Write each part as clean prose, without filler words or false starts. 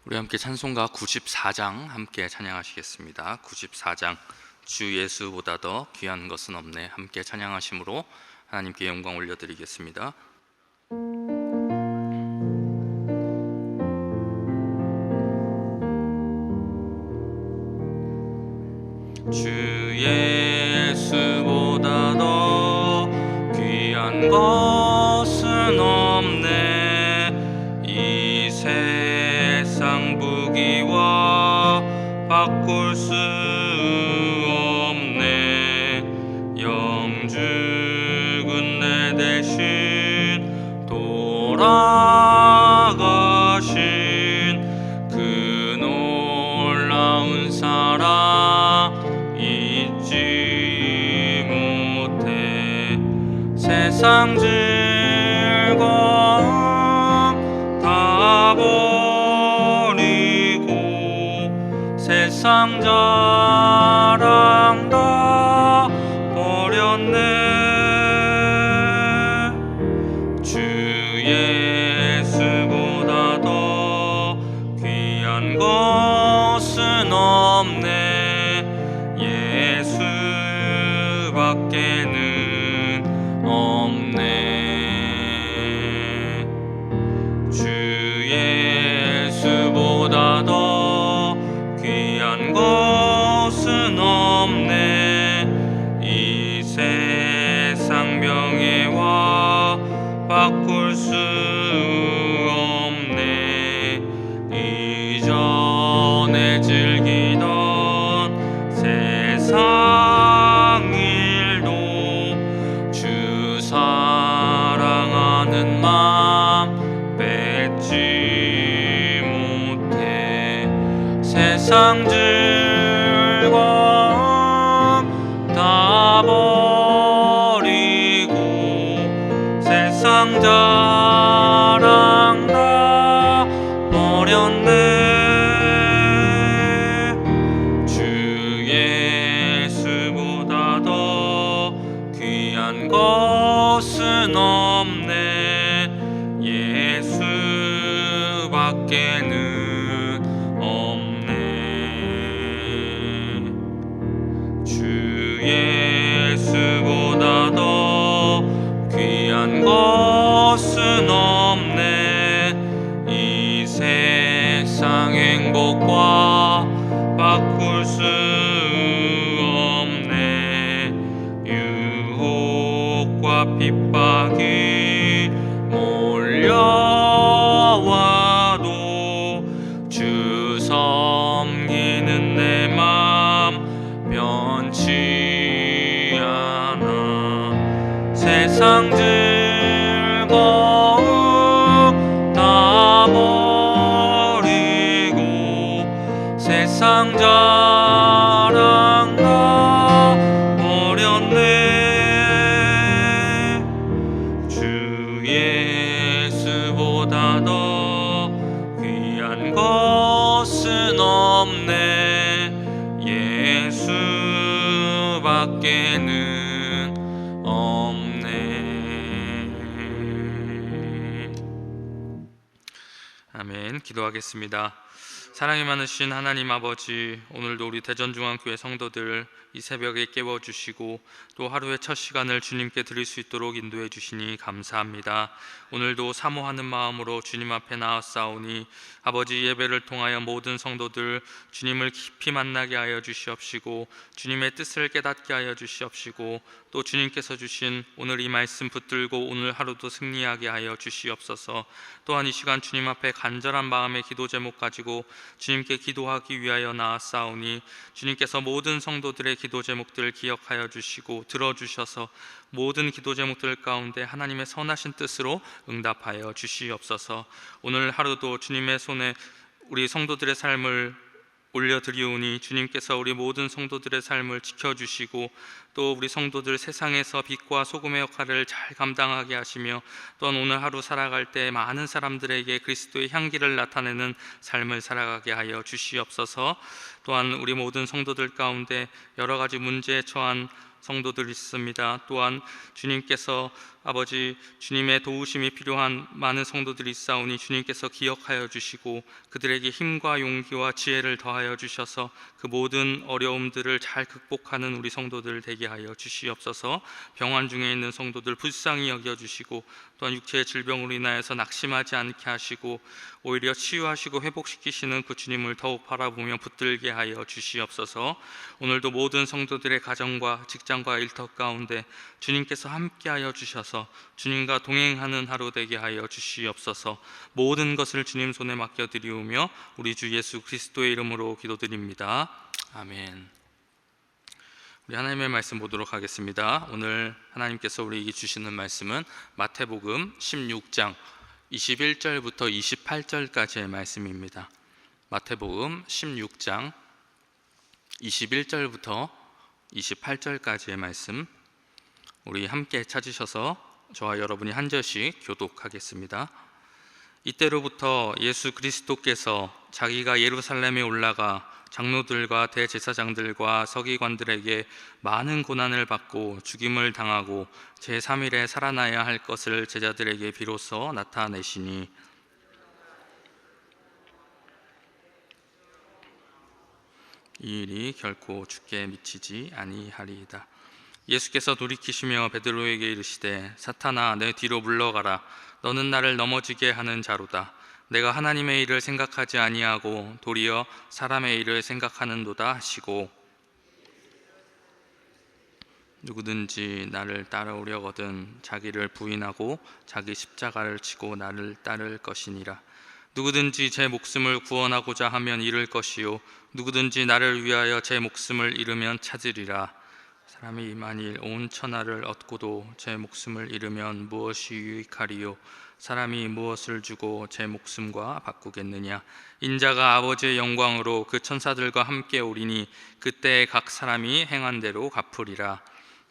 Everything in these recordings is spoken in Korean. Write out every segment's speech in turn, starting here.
우리 함께 찬송가 94장 함께 찬양하시겠습니다. 94장 주 예수보다 더 귀한 것은 없네 함께 찬양하심으로 하나님께 영광 올려드리겠습니다. 주 예수보다 더 귀한 것은 없네. 이 세상 부귀와 바꿀 수 없네. 영죽은 내 대신 돌아가신 그 놀라운 사랑 잊지 못해. 세상 즐거움 다 버리고 세상 자랑 다 버렸네. 주 예수보다 더 귀한 것은 없네. 예수밖에는 없네. 주 예수보다 더 귀한 것은 없네. 이 세상 명예와 바꿀 수 없네. 이전에 즐기던 세상 일도 주 사랑하는 마음 뺏지 못해. 세상 즐거움 다 버리고 세상 자랑 다 버렸네. 주 예수보다 더 귀한 것은 없네. 예수밖에는 없네. 주 예수보다 더 귀한 것은 없네. 이 세상 행복과 바꿀 수 없네. 유혹과 핍박이 몰려와도 주 섬기는 내 맘 변치 않아. 세상 즐거움 다 버리고 세상 자랑 다 버렸네. 주 예수보다 더 귀한 것은 없네. 예수밖에는 없네. 아멘. 기도하겠습니다. 사랑이 많으신 하나님 아버지, 오늘도 우리 대전중앙교회 성도들 이 새벽에 깨워주시고 또 하루의 첫 시간을 주님께 드릴 수 있도록 인도해 주시니 감사합니다. 오늘도 사모하는 마음으로 주님 앞에 나아싸우니 아버지, 예배를 통하여 모든 성도들 주님을 깊이 만나게 하여 주시옵시고 주님의 뜻을 깨닫게 하여 주시옵시고 또 주님께서 주신 오늘 이 말씀 붙들고 오늘 하루도 승리하게 하여 주시옵소서. 또한 이 시간 주님 앞에 간절한 마음의 기도 제목 가지고 주님께 기도하기 위하여 나아싸우니 주님께서 모든 성도들의 기도 제목들을 기억하여 주시고 들어주셔서 모든 기도 제목들 가운데 하나님의 선하신 뜻으로 응답하여 주시옵소서. 오늘 하루도 주님의 손에 우리 성도들의 삶을 올려드리오니 주님께서 우리 모든 성도들의 삶을 지켜주시고 또 우리 성도들 세상에서 빛과 소금의 역할을 잘 감당하게 하시며 또한 오늘 하루 살아갈 때 많은 사람들에게 그리스도의 향기를 나타내는 삶을 살아가게 하여 주시옵소서. 또한 우리 모든 성도들 가운데 여러 가지 문제에 처한 성도들이 있습니다. 또한 주님께서 아버지 주님의 도우심이 필요한 많은 성도들이 있사오니 주님께서 기억하여 주시고 그들에게 힘과 용기와 지혜를 더하여 주셔서 그 모든 어려움들을 잘 극복하는 우리 성도들 되게 하여 주시옵소서. 병환 중에 있는 성도들 불쌍히 여겨주시고 또한 육체의 질병으로 인하여서 낙심하지 않게 하시고 오히려 치유하시고 회복시키시는 그 주님을 더욱 바라보며 붙들게 하여 주시옵소서. 오늘도 모든 성도들의 가정과 직장과 일터 가운데 주님께서 함께하여 주셔서 주님과 동행하는 하루 되게 하여 주시옵소서. 모든 것을 주님 손에 맡겨드리우며 우리 주 예수 그리스도의 이름으로 기도드립니다. 아멘. 우리 하나님의 말씀 보도록 하겠습니다. 오늘 하나님께서 우리에게 주시는 말씀은 마태복음 16장 21절부터 28절까지의 말씀입니다. 마태복음 16장 21절부터 28절까지의 말씀, 우리 함께 찾으셔서 저와 여러분이 한 절씩 교독하겠습니다. 이때로부터 예수 그리스도께서 자기가 예루살렘에 올라가 장로들과 대제사장들과 서기관들에게 많은 고난을 받고 죽임을 당하고 제3일에 살아나야 할 것을 제자들에게 비로소 나타내시니 이 일이 결코 주께 미치지 아니하리이다. 예수께서 돌이키시며 베드로에게 이르시되 사탄아 내 뒤로 물러가라. 너는 나를 넘어지게 하는 자로다. 내가 하나님의 일을 생각하지 아니하고 도리어 사람의 일을 생각하는도다 하시고 누구든지 나를 따라오려거든 자기를 부인하고 자기 십자가를 지고 나를 따를 것이니라. 누구든지 제 목숨을 구원하고자 하면 잃을 것이요 누구든지 나를 위하여 제 목숨을 잃으면 찾으리라. 사람이 만일 온 천하를 얻고도 제 목숨을 잃으면 무엇이 유익하리요? 사람이 무엇을 주고 제 목숨과 바꾸겠느냐? 인자가 아버지의 영광으로 그 천사들과 함께 오리니 그때 각 사람이 행한 대로 갚으리라.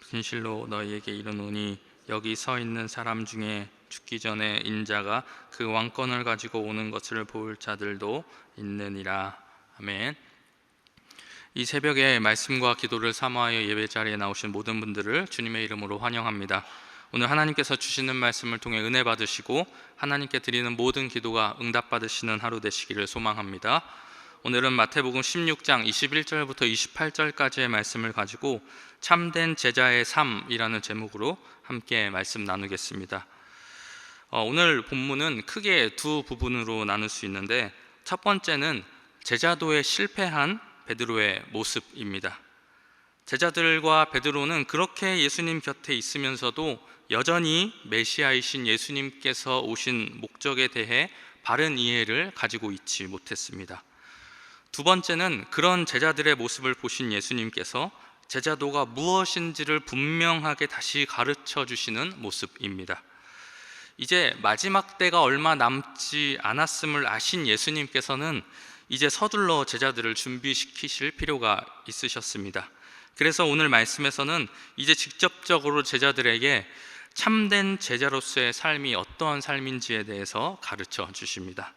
진실로 너희에게 이르노니 여기 서 있는 사람 중에 죽기 전에 인자가 그 왕권을 가지고 오는 것을 볼 자들도 있느니라. 아멘. 이 새벽에 말씀과 기도를 사모하여 예배 자리에 나오신 모든 분들을 주님의 이름으로 환영합니다. 오늘 하나님께서 주시는 말씀을 통해 은혜 받으시고 하나님께 드리는 모든 기도가 응답받으시는 하루 되시기를 소망합니다. 오늘은 마태복음 16장 21절부터 28절까지의 말씀을 가지고 참된 제자의 삶이라는 제목으로 함께 말씀 나누겠습니다. 오늘 본문은 크게 두 부분으로 나눌 수 있는데, 첫 번째는 제자도에 실패한 베드로의 모습입니다. 제자들과 베드로는 그렇게 예수님 곁에 있으면서도 여전히 메시아이신 예수님께서 오신 목적에 대해 바른 이해를 가지고 있지 못했습니다. 두 번째는 그런 제자들의 모습을 보신 예수님께서 제자도가 무엇인지를 분명하게 다시 가르쳐 주시는 모습입니다. 이제 마지막 때가 얼마 남지 않았음을 아신 예수님께서는 이제 서둘러 제자들을 준비시키실 필요가 있으셨습니다. 그래서 오늘 말씀에서는 이제 직접적으로 제자들에게 참된 제자로서의 삶이 어떠한 삶인지에 대해서 가르쳐 주십니다.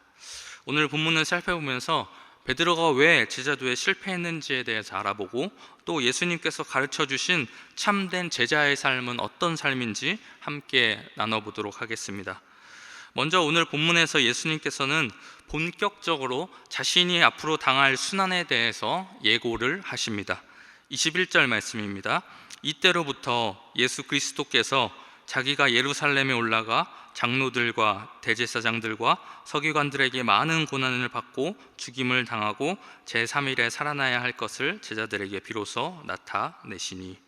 오늘 본문을 살펴보면서 베드로가 왜 제자도에 실패했는지에 대해서 알아보고 또 예수님께서 가르쳐 주신 참된 제자의 삶은 어떤 삶인지 함께 나눠보도록 하겠습니다. 먼저 오늘 본문에서 예수님께서는 본격적으로 자신이 앞으로 당할 순환에 대해서 예고를 하십니다. 21절 말씀입니다. 이때로부터 예수 그리스도께서 자기가 예루살렘에 올라가 장로들과 대제사장들과 서기관들에게 많은 고난을 받고 죽임을 당하고 제3일에 살아나야 할 것을 제자들에게 비로소 나타내시니,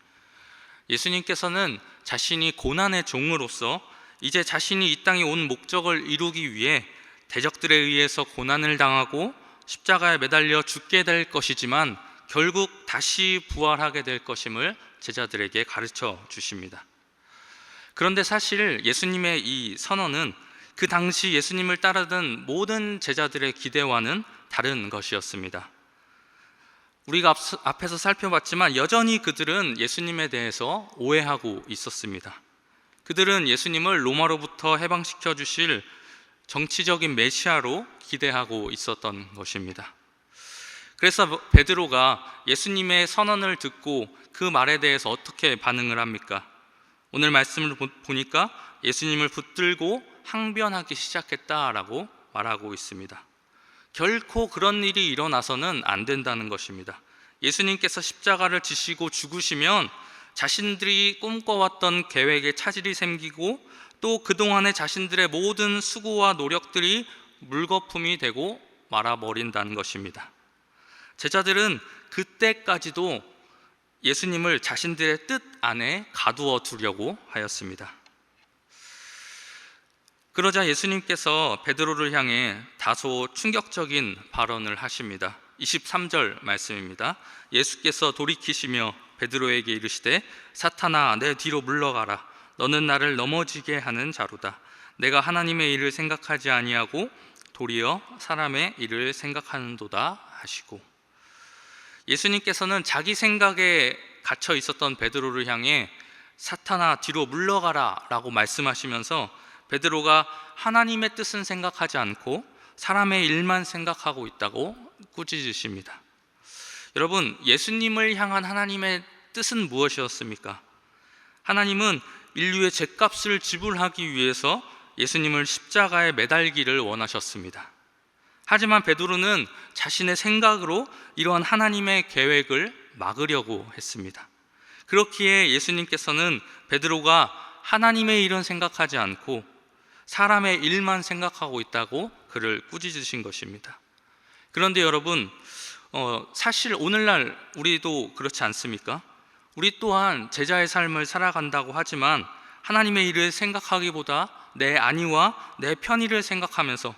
예수님께서는 자신이 고난의 종으로서 이제 자신이 이 땅에 온 목적을 이루기 위해 대적들에 의해서 고난을 당하고 십자가에 매달려 죽게 될 것이지만 결국 다시 부활하게 될 것임을 제자들에게 가르쳐 주십니다. 그런데 사실 예수님의 이 선언은 그 당시 예수님을 따르던 모든 제자들의 기대와는 다른 것이었습니다. 우리가 앞에서 살펴봤지만 여전히 그들은 예수님에 대해서 오해하고 있었습니다. 그들은 예수님을 로마로부터 해방시켜 주실 정치적인 메시아로 기대하고 있었던 것입니다. 그래서 베드로가 예수님의 선언을 듣고 그 말에 대해서 어떻게 반응을 합니까? 오늘 말씀을 보니까 예수님을 붙들고 항변하기 시작했다라고 말하고 있습니다. 결코 그런 일이 일어나서는 안 된다는 것입니다. 예수님께서 십자가를 지시고 죽으시면 자신들이 꿈꿔왔던 계획에 차질이 생기고 또 그동안의 자신들의 모든 수고와 노력들이 물거품이 되고 말아버린다는 것입니다. 제자들은 그때까지도 예수님을 자신들의 뜻 안에 가두어 두려고 하였습니다. 그러자 예수님께서 베드로를 향해 다소 충격적인 발언을 하십니다. 23절 말씀입니다. 예수께서 돌이키시며 베드로에게 이르시되 사탄아 내 뒤로 물러가라. 너는 나를 넘어지게 하는 자로다. 내가 하나님의 일을 생각하지 아니하고 도리어 사람의 일을 생각하는도다 하시고, 예수님께서는 자기 생각에 갇혀 있었던 베드로를 향해 사탄아 뒤로 물러가라 라고 말씀하시면서 베드로가 하나님의 뜻은 생각하지 않고 사람의 일만 생각하고 있다고 꾸짖으십니다. 여러분, 예수님을 향한 하나님의 뜻은 무엇이었습니까? 하나님은 인류의 죗값을 지불하기 위해서 예수님을 십자가에 매달기를 원하셨습니다. 하지만 베드로는 자신의 생각으로 이러한 하나님의 계획을 막으려고 했습니다. 그렇기에 예수님께서는 베드로가 하나님의 일은 생각하지 않고 사람의 일만 생각하고 있다고 그를 꾸짖으신 것입니다. 그런데 여러분, 사실 오늘날 우리도 그렇지 않습니까? 우리 또한 제자의 삶을 살아간다고 하지만 하나님의 일을 생각하기보다 내 안위와 내 편의를 생각하면서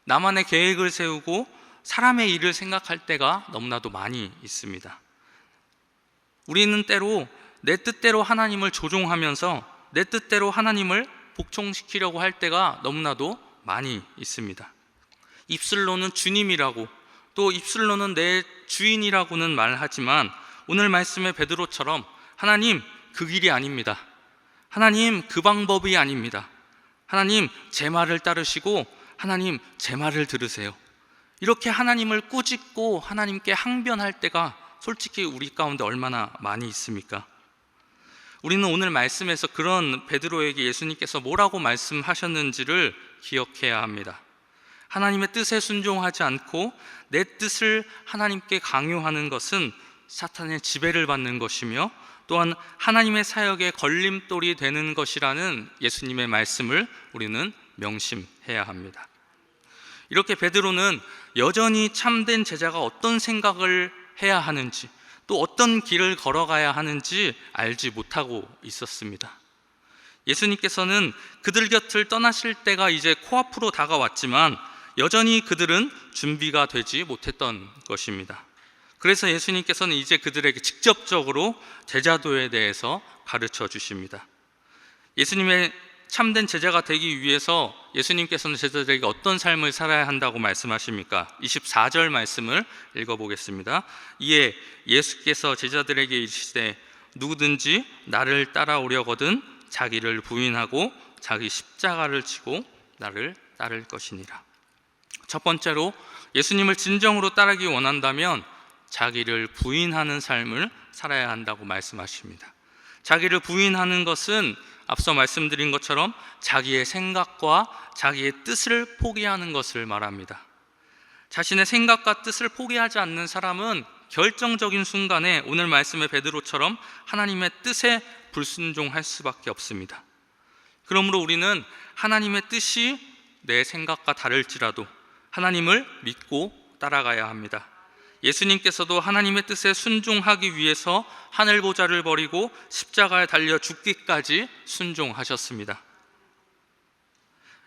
나만의 계획을 세우고 사람의 일을 생각할 때가 너무나도 많이 있습니다. 우리는 때로 내 뜻대로 하나님을 조종하면서 내 뜻대로 하나님을 복종시키려고 할 때가 너무나도 많이 있습니다. 입술로는 주님이라고, 또 입술로는 내 주인이라고는 말하지만 오늘 말씀의 베드로처럼 하나님 그 길이 아닙니다. 하나님 그 방법이 아닙니다. 하나님 제 말을 따르시고 하나님 제 말을 들으세요. 이렇게 하나님을 꾸짖고 하나님께 항변할 때가 솔직히 우리 가운데 얼마나 많이 있습니까? 우리는 오늘 말씀에서 그런 베드로에게 예수님께서 뭐라고 말씀하셨는지를 기억해야 합니다. 하나님의 뜻에 순종하지 않고 내 뜻을 하나님께 강요하는 것은 사탄의 지배를 받는 것이며 또한 하나님의 사역에 걸림돌이 되는 것이라는 예수님의 말씀을 우리는 명심해야 합니다. 이렇게 베드로는 여전히 참된 제자가 어떤 생각을 해야 하는지, 또 어떤 길을 걸어가야 하는지 알지 못하고 있었습니다. 예수님께서는 그들 곁을 떠나실 때가 이제 코앞으로 다가왔지만 여전히 그들은 준비가 되지 못했던 것입니다. 그래서 예수님께서는 이제 그들에게 직접적으로 제자도에 대해서 가르쳐 주십니다. 예수님의 참된 제자가 되기 위해서 예수님께서는 제자들에게 어떤 삶을 살아야 한다고 말씀하십니까? 24절 말씀을 읽어보겠습니다. 이에 예수께서 제자들에게 이르시되 누구든지 나를 따라오려거든 자기를 부인하고 자기 십자가를 지고 나를 따를 것이니라. 첫 번째로 예수님을 진정으로 따르기 원한다면 자기를 부인하는 삶을 살아야 한다고 말씀하십니다. 자기를 부인하는 것은 앞서 말씀드린 것처럼 자기의 생각과 자기의 뜻을 포기하는 것을 말합니다. 자신의 생각과 뜻을 포기하지 않는 사람은 결정적인 순간에 오늘 말씀의 베드로처럼 하나님의 뜻에 불순종할 수밖에 없습니다. 그러므로 우리는 하나님의 뜻이 내 생각과 다를지라도 하나님을 믿고 따라가야 합니다. 예수님께서도 하나님의 뜻에 순종하기 위해서 하늘 보좌를 버리고 십자가에 달려 죽기까지 순종하셨습니다.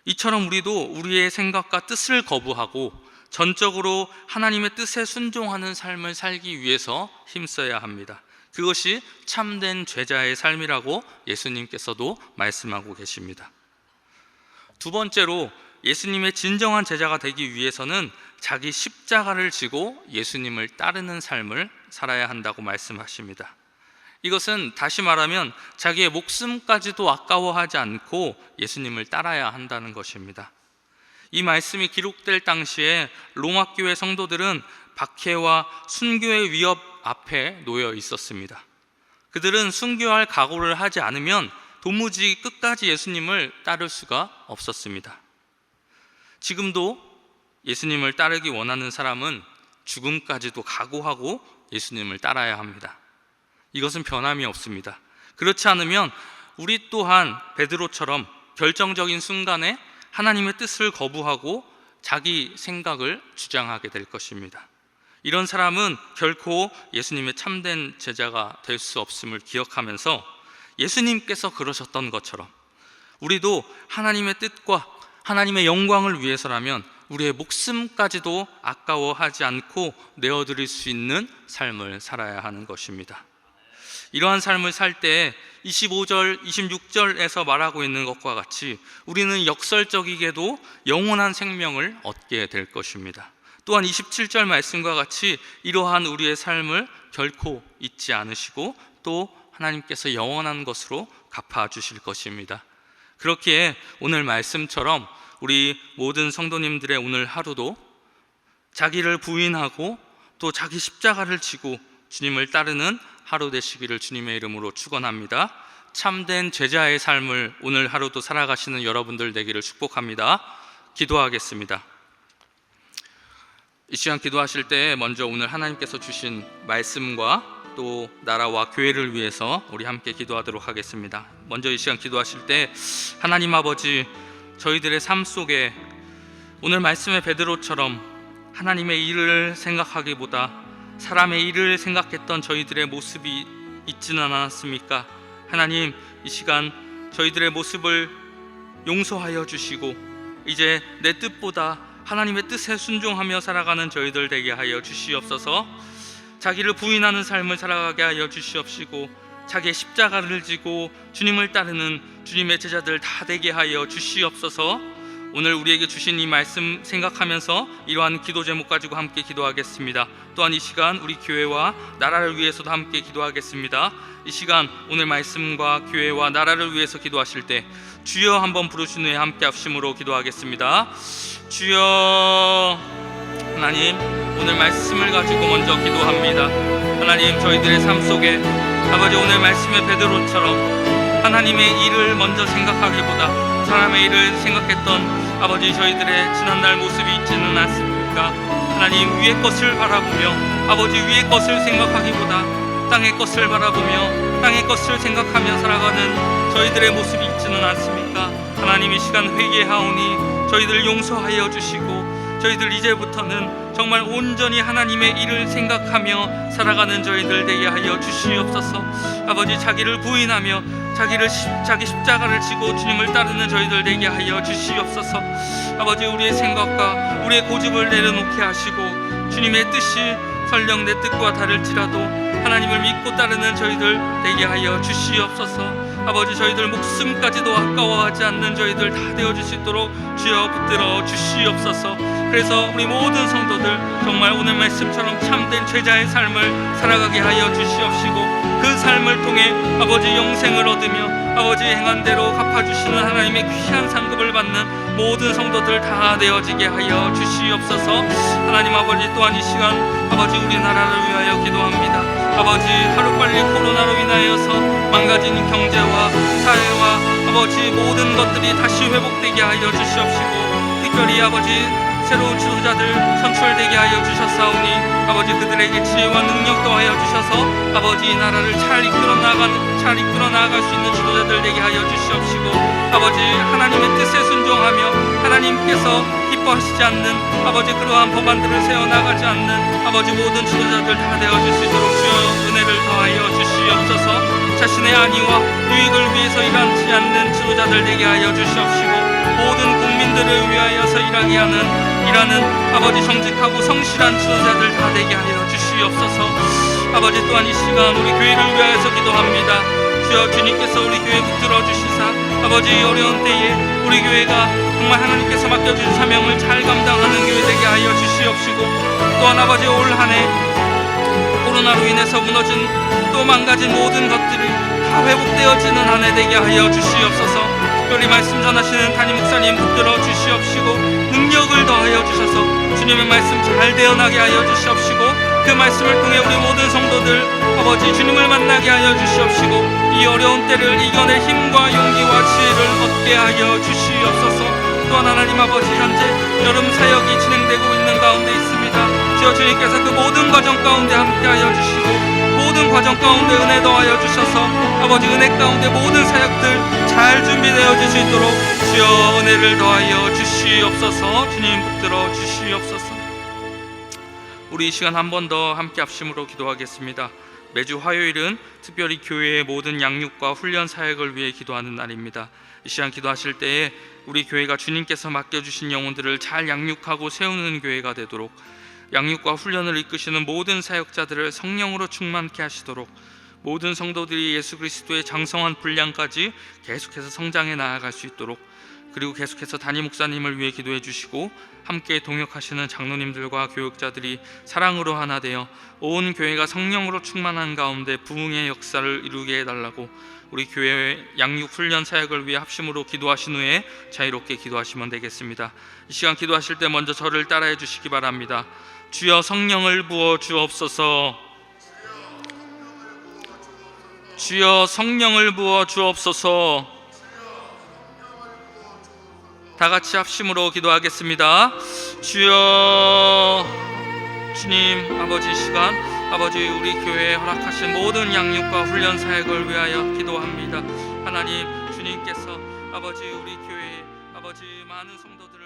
이처럼 우리도 우리의 생각과 뜻을 거부하고 전적으로 하나님의 뜻에 순종하는 삶을 살기 위해서 힘써야 합니다. 그것이 참된 제자의 삶이라고 예수님께서도 말씀하고 계십니다. 두 번째로 예수님의 진정한 제자가 되기 위해서는 자기 십자가를 지고 예수님을 따르는 삶을 살아야 한다고 말씀하십니다. 이것은 다시 말하면 자기의 목숨까지도 아까워하지 않고 예수님을 따라야 한다는 것입니다. 이 말씀이 기록될 당시에 로마 교회 성도들은 박해와 순교의 위협 앞에 놓여 있었습니다. 그들은 순교할 각오를 하지 않으면 도무지 끝까지 예수님을 따를 수가 없었습니다. 지금도 예수님을 따르기 원하는 사람은 죽음까지도 각오하고 예수님을 따라야 합니다. 이것은 변함이 없습니다. 그렇지 않으면 우리 또한 베드로처럼 결정적인 순간에 하나님의 뜻을 거부하고 자기 생각을 주장하게 될 것입니다. 이런 사람은 결코 예수님의 참된 제자가 될 수 없음을 기억하면서 예수님께서 그러셨던 것처럼 우리도 하나님의 뜻과 하나님의 영광을 위해서라면 우리의 목숨까지도 아까워하지 않고 내어드릴 수 있는 삶을 살아야 하는 것입니다. 이러한 삶을 살 때 25절, 26절에서 말하고 있는 것과 같이 우리는 역설적이게도 영원한 생명을 얻게 될 것입니다. 또한 27절 말씀과 같이 이러한 우리의 삶을 결코 잊지 않으시고 또 하나님께서 영원한 것으로 갚아주실 것입니다. 그렇기에 오늘 말씀처럼 우리 모든 성도님들의 오늘 하루도 자기를 부인하고 또 자기 십자가를 지고 주님을 따르는 하루 되시기를 주님의 이름으로 축원합니다. 참된 제자의 삶을 오늘 하루도 살아가시는 여러분들 되기를 축복합니다. 기도하겠습니다. 이 시간 기도하실 때 먼저 오늘 하나님께서 주신 말씀과 또 나라와 교회를 위해서 우리 함께 기도하도록 하겠습니다. 먼저 이 시간 기도하실 때 하나님 아버지, 저희들의 삶 속에 오늘 말씀의 베드로처럼 하나님의 일을 생각하기보다 사람의 일을 생각했던 저희들의 모습이 있지는 않았습니까? 하나님, 이 시간 저희들의 모습을 용서하여 주시고 이제 내 뜻보다 하나님의 뜻에 순종하며 살아가는 저희들 되게 하여 주시옵소서. 자기를 부인하는 삶을 살아가게 하여 주시옵시고 자기의 십자가를 지고 주님을 따르는 주님의 제자들 다 되게 하여 주시옵소서. 오늘 우리에게 주신 이 말씀 생각하면서 이러한 기도 제목 가지고 함께 기도하겠습니다. 또한 이 시간 우리 교회와 나라를 위해서도 함께 기도하겠습니다. 이 시간 오늘 말씀과 교회와 나라를 위해서 기도하실 때 주여 한번 부르신 후에 함께 합심으로 기도하겠습니다. 주여. 하나님, 오늘 말씀을 가지고 먼저 기도합니다. 하나님, 저희들의 삶 속에 아버지 오늘 말씀의 베드로처럼 하나님의 일을 먼저 생각하기보다 사람의 일을 생각했던 아버지 저희들의 지난날 모습이 있지는 않습니까? 하나님, 위의 것을 바라보며 아버지 위의 것을 생각하기보다 땅의 것을 바라보며 땅의 것을 생각하며 살아가는 저희들의 모습이 있지는 않습니까? 하나님, 이 시간 회개하오니 저희들 용서하여 주시고 저희들 이제부터는 정말 온전히 하나님의 일을 생각하며 살아가는 저희들 되게 하여 주시옵소서. 아버지, 자기를 부인하며 자기 십자가를 지고 주님을 따르는 저희들 되게 하여 주시옵소서. 아버지, 우리의 생각과 우리의 고집을 내려놓게 하시고 주님의 뜻이 설령 내 뜻과 다를지라도 하나님을 믿고 따르는 저희들 되게 하여 주시옵소서. 아버지, 저희들 목숨까지도 아까워하지 않는 저희들 다 되어줄 수 있도록 주여 붙들어 주시옵소서. 그래서 우리 모든 성도들 정말 오늘 말씀처럼 참된 제자의 삶을 살아가게 하여 주시옵시고 그 삶을 통해 아버지 영생을 얻으며 아버지 행한 대로 갚아주시는 하나님의 귀한 상급을 받는 모든 성도들 다 되어지게 하여 주시옵소서. 하나님 아버지, 또한 이 시간 아버지 우리나라를 위하여 기도합니다. 아버지, 하루빨리 코로나로 인하여서 망가진 경제와 사회와 아버지 모든 것들이 다시 회복되게 하여 주시옵시고 특별히 아버지 새로운 지도자들 선출되게 하여 주셨사오니 아버지 그들에게 지혜와 능력 더하여 주셔서 아버지 이 나라를 잘 이끌어 나아갈 수 있는 지도자들 되게 하여 주시옵시고 아버지 하나님의 뜻에 순종하며 하나님께서 기뻐하시지 않는 아버지 그러한 법안들을 세워나가지 않는 아버지 모든 지도자들 다 되어줄 수 있도록 주여 은혜를 더하여 주시옵소서. 자신의 안위와 유익을 위해서 일하지 않는 지도자들 되게 하여 주시옵시고 모든 국민들을 위하여서 일하는 아버지 정직하고 성실한 지도자들 다 되게 하여 주시옵소서. 아버지, 또한 이 시간 우리 교회를 위하여서 기도합니다. 주여, 주님께서 우리 교회 붙들어 주시사 아버지 어려운 때에 우리 교회가 정말 하나님께서 맡겨주신 사명을 잘 감당하는 교회 되게 하여 주시옵시고 또한 아버지 올 한 해 코로나로 인해서 무너진 또 망가진 모든 것들이 다 회복되어지는 한 해 되게 하여 주시옵소서. 특별히 말씀 전하시는 담임 목사님 붙들어 주시옵시고 능력을 더하여 주셔서 주님의 말씀 잘 대언하게 하여 주시옵시고 그 말씀을 통해 우리 모든 성도들 아버지 주님을 만나게 하여 주시옵시고 이 어려운 때를 이겨낼 힘과 용기와 지혜를 얻게 하여 주시옵소서. 또한 하나님 아버지 현재 여름 사역이 진행되고 있는 가운데 있습니다. 주여 주님께서 그 모든 과정 가운데 함께하여 주시고 모든 과정 가운데 은혜 더하여 주셔서 아버지 은혜 가운데 모든 사역들 잘 준비되어 질 수 있도록 주여 은혜를 더하여 주시옵소서. 주님 붙들어 주시옵소서. 우리 이 시간 한 번 더 함께 합심으로 기도하겠습니다. 매주 화요일은 특별히 교회의 모든 양육과 훈련 사역을 위해 기도하는 날입니다. 이 시간 기도하실 때에 우리 교회가 주님께서 맡겨주신 영혼들을 잘 양육하고 세우는 교회가 되도록 양육과 훈련을 이끄시는 모든 사역자들을 성령으로 충만케 하시도록 모든 성도들이 예수 그리스도의 장성한 분량까지 계속해서 성장해 나아갈 수 있도록 그리고 계속해서 담임 목사님을 위해 기도해 주시고 함께 동역하시는 장로님들과 교육자들이 사랑으로 하나 되어 온 교회가 성령으로 충만한 가운데 부흥의 역사를 이루게 해달라고 우리 교회의 양육 훈련 사역을 위해 합심으로 기도하신 후에 자유롭게 기도하시면 되겠습니다. 이 시간 기도하실 때 먼저 저를 따라해 주시기 바랍니다. 주여 성령을 부어 주옵소서. 주여 성령을 부어 주옵소서. 다 같이 합심으로 기도하겠습니다. 주여 주님 아버지 시간 아버지 우리 교회에 허락하신 모든 양육과 훈련 사역을 위하여 기도합니다. 하나님 주님께서 아버지 우리 교회에 아버지 많은 성도들